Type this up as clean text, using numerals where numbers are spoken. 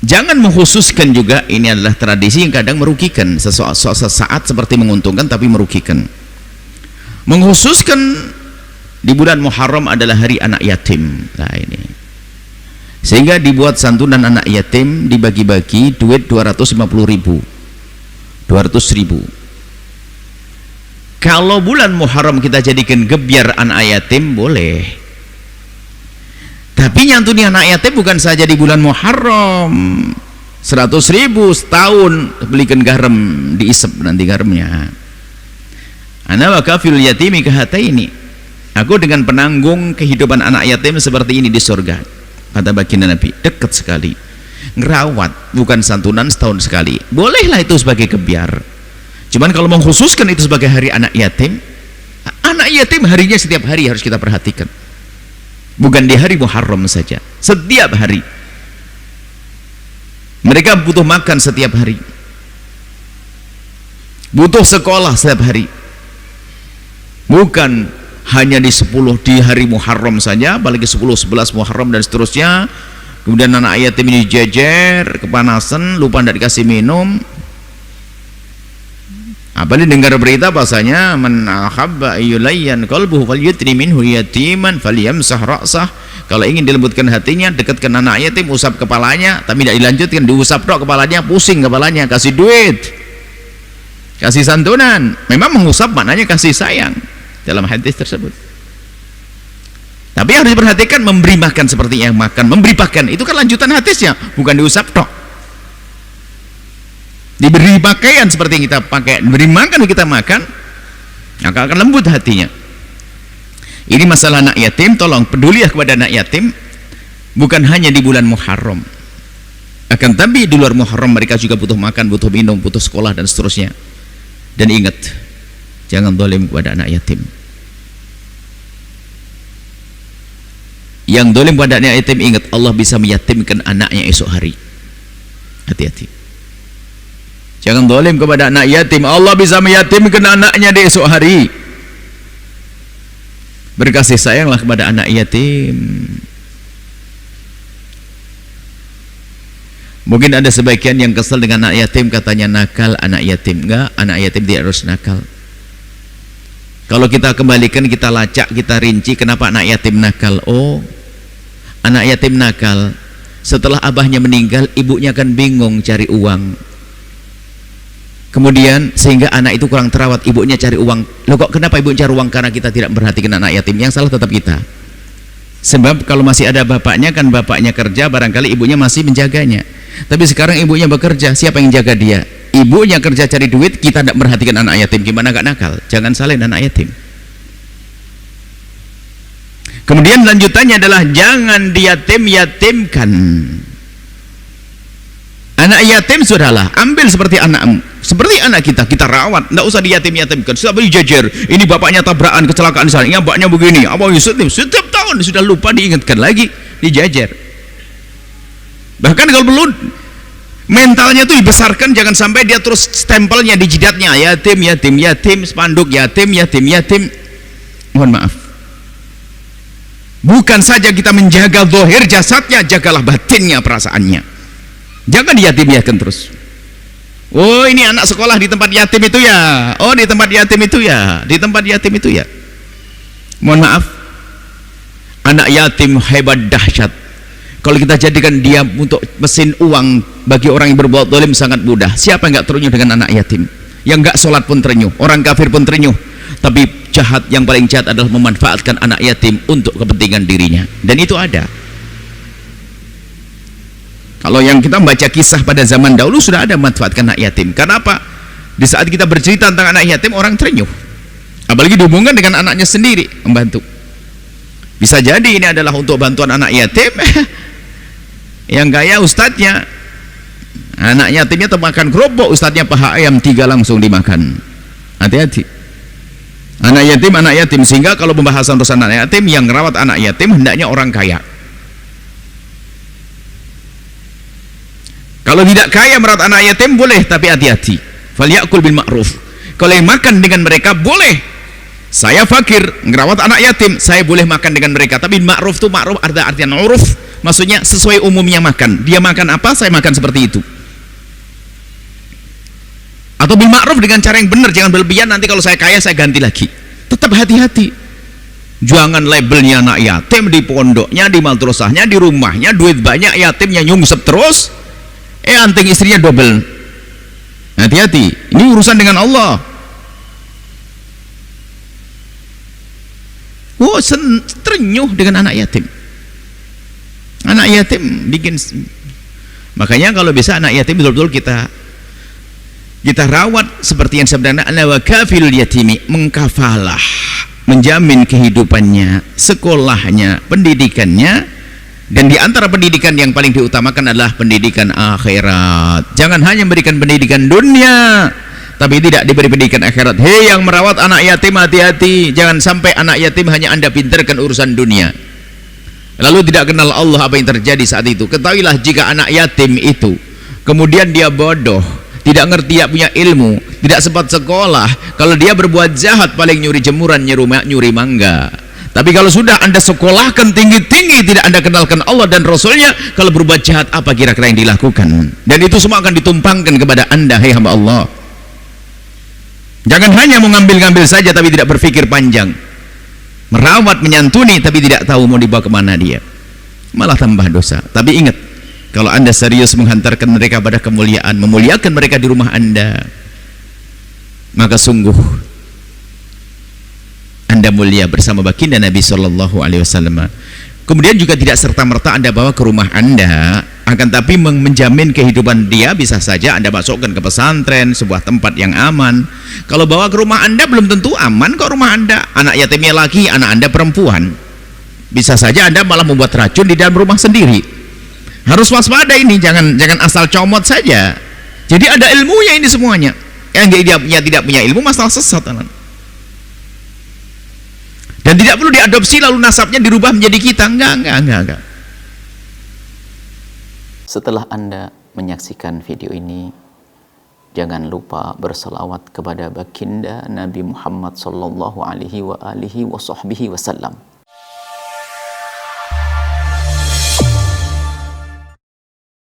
Jangan mengkhususkan juga, ini adalah tradisi yang kadang merugikan, sesaat seperti menguntungkan tapi merugikan. Mengkhususkan di bulan Muharram adalah hari anak yatim. Nah ini, sehingga dibuat santunan anak yatim, dibagi-bagi duit 250.000, 200.000. Kalau bulan Muharram kita jadikan gebyar anak yatim, boleh. Tapi nyantuni anak yatim bukan saja di bulan Muharram. 100.000 setahun belikan garam, diisep nanti garamnya. Ana wa kafil yatimi kahataini. Aku dengan penanggung kehidupan anak yatim seperti ini di surga. Kata baginda Nabi, dekat sekali. Ngerawat bukan santunan setahun sekali. Bolehlah itu sebagai gebyar. Cuman kalau mengkhususkan itu sebagai hari anak yatim harinya setiap hari harus kita perhatikan. Bukan di hari Muharram saja, setiap hari. Mereka butuh makan setiap hari, butuh sekolah setiap hari. Bukan hanya di hari Muharram saja, apalagi 10, 11 Muharram dan seterusnya. Kemudian anak yatim ini jejer, kepanasan, lupa tidak dikasih minum. Apalagi dengar berita bahasanya man ahabba ayyulayyan qalbuhu falyutri minhu yatiman falyamsah ra'sah. Kalau ingin dilembutkan hatinya, dekatkan anak yatim, usap kepalanya, tapi tidak dilanjutkan, diusap dok kepalanya, pusing kepalanya, kasih duit, kasih santunan. Memang mengusap maknanya kasih sayang dalam hadis tersebut. Tapi harus diperhatikan, memberi makan seperti yang makan, memberi pakan, itu kan lanjutan hadisnya, bukan diusap dok. Diberi pakaian seperti yang kita pakai, diberi makan kita makan, maka akan lembut hatinya. Ini masalah anak yatim. Tolong pedulilah kepada anak yatim, bukan hanya di bulan Muharram, akan tapi di luar Muharram mereka juga butuh makan, butuh minum, butuh sekolah dan seterusnya. Dan ingat, jangan zalim kepada anak yatim. Yang zalim kepada anak yatim, ingat Allah bisa meyatimkan anaknya esok hari. Hati-hati. Jangan zalim kepada anak yatim, Allah bisa meyatimkan anaknya di esok hari. Berkasih sayanglah kepada anak yatim. Mungkin ada sebagian yang kesal dengan anak yatim, katanya nakal anak yatim. Enggak, anak yatim tidak harus nakal. Kalau kita kembalikan, kita lacak, kita rinci, kenapa anak yatim nakal? Oh, anak yatim nakal setelah abahnya meninggal, ibunya kan bingung cari uang. Kemudian sehingga anak itu kurang terawat, ibunya cari uang. Loh kok kenapa ibu cari uang? Karena kita tidak memperhatikan anak yatim. Yang salah tetap kita. Sebab kalau masih ada bapaknya, kan bapaknya kerja, barangkali ibunya masih menjaganya. Tapi sekarang ibunya bekerja, siapa yang jaga dia? Ibunya kerja cari duit, kita tidak memperhatikan anak yatim. Gimana gak nakal? Jangan salin anak yatim. Kemudian lanjutannya adalah jangan diyatim-yatimkan. Anak yatim sudahlah, ambil seperti anakmu, seperti anak kita, kita rawat, tidak usah diyatim-yatimkan. Sudah dijajar, ini bapaknya tabrakan, kecelakaan sana, ini bapaknya begini, apa setiap tahun sudah lupa diingatkan lagi, dijajar. Bahkan kalau perlu mentalnya itu dibesarkan, jangan sampai dia terus stempelnya di jidatnya, yatim, yatim, yatim, spanduk yatim, yatim, yatim. Mohon maaf. Bukan saja kita menjaga zahir jasadnya, jagalah batinnya, perasaannya. Jangan diyatim-yatimkan terus. Oh, ini anak sekolah di tempat yatim itu ya. Oh, di tempat yatim itu ya. Di tempat yatim itu ya. Mohon maaf, anak yatim hebat dahsyat. Kalau kita jadikan dia untuk mesin uang bagi orang yang berbuat zalim, sangat mudah. Siapa yang nggak terenyuh dengan anak yatim? Yang nggak sholat pun terenyuh, orang kafir pun terenyuh. Tapi jahat, yang paling jahat adalah memanfaatkan anak yatim untuk kepentingan dirinya. Dan itu ada. Kalau yang kita membaca kisah pada zaman dahulu, sudah ada memanfaatkan anak yatim. Karena apa? Di saat kita bercerita tentang anak yatim, orang terenyuh. Apalagi dihubungkan dengan anaknya sendiri, membantu. Bisa jadi ini adalah untuk bantuan anak yatim. Yang gaya ustadznya, anak yatimnya termakan kerupuk, ustadznya paha ayam 3 langsung dimakan. Hati-hati. Anak yatim, sehingga kalau pembahasan urusan anak yatim, yang merawat anak yatim hendaknya orang kaya. Kalau tidak kaya merawat anak yatim boleh, tapi hati-hati. Falyakul bil ma'ruf. Kalau yang makan dengan mereka boleh. Saya fakir, ngerawat anak yatim, saya boleh makan dengan mereka. Tapi ma'ruf itu ma'ruf artian uruf, Maksudnya sesuai umumnya makan. Dia makan apa, saya makan seperti itu. Atau bil ma'ruf dengan cara yang benar, jangan berlebihan, nanti kalau saya kaya saya ganti lagi. Tetap hati-hati. Jangan labelnya anak yatim di pondoknya, di madrasahnya, di rumahnya, duit banyak, yatimnya nyungsep terus. Anting istrinya double. Hati-hati. Ini urusan dengan Allah. Oh, terenyuh dengan anak yatim. Anak yatim bikin. Makanya kalau bisa anak yatim betul-betul kita rawat seperti yang sebenarnya ana wa kafilul yatimi, mengkafalah, menjamin kehidupannya, sekolahnya, pendidikannya. Dan di antara pendidikan yang paling diutamakan adalah pendidikan akhirat. Jangan hanya memberikan pendidikan dunia tapi tidak diberi pendidikan akhirat. Hei yang merawat anak yatim, hati-hati, jangan sampai anak yatim hanya Anda pintarkan urusan dunia lalu tidak kenal Allah. Apa yang terjadi saat itu? Ketahuilah, jika anak yatim itu kemudian dia bodoh, tidak ngerti, tidak punya ilmu, tidak sempat sekolah, kalau dia berbuat jahat paling nyuri jemuran, nyuri mangga. Tapi kalau sudah Anda sekolahkan tinggi-tinggi, tidak Anda kenalkan Allah dan Rasulnya, kalau berbuat jahat apa kira-kira yang dilakukan? Dan itu semua akan ditumpangkan kepada Anda, hai hamba Allah. Jangan hanya mengambil-ngambil saja tapi tidak berpikir panjang, merawat, menyantuni tapi tidak tahu mau dibawa kemana dia, malah tambah dosa. Tapi ingat, kalau Anda serius menghantarkan mereka pada kemuliaan, memuliakan mereka di rumah Anda, maka sungguh Anda mulia bersama baginda Nabi Shallallahu Alaihi Wasallam. Kemudian juga tidak serta-merta Anda bawa ke rumah Anda, akan tapi menjamin kehidupan dia. Bisa saja Anda masukkan ke pesantren, sebuah tempat yang aman. Kalau bawa ke rumah Anda belum tentu aman kok rumah Anda. Anak yatimnya laki, anak Anda perempuan. Bisa saja Anda malah membuat racun di dalam rumah sendiri. Harus waspada ini, jangan asal comot saja. Jadi ada ilmunya ini semuanya. Yang dia tidak punya ilmu masalah sesat. Dan tidak perlu diadopsi lalu nasabnya dirubah menjadi kita. Enggak. Setelah Anda menyaksikan video ini, jangan lupa berselawat kepada baginda Nabi Muhammad sallallahu alaihi wa alihi wa sahbihi wasallam.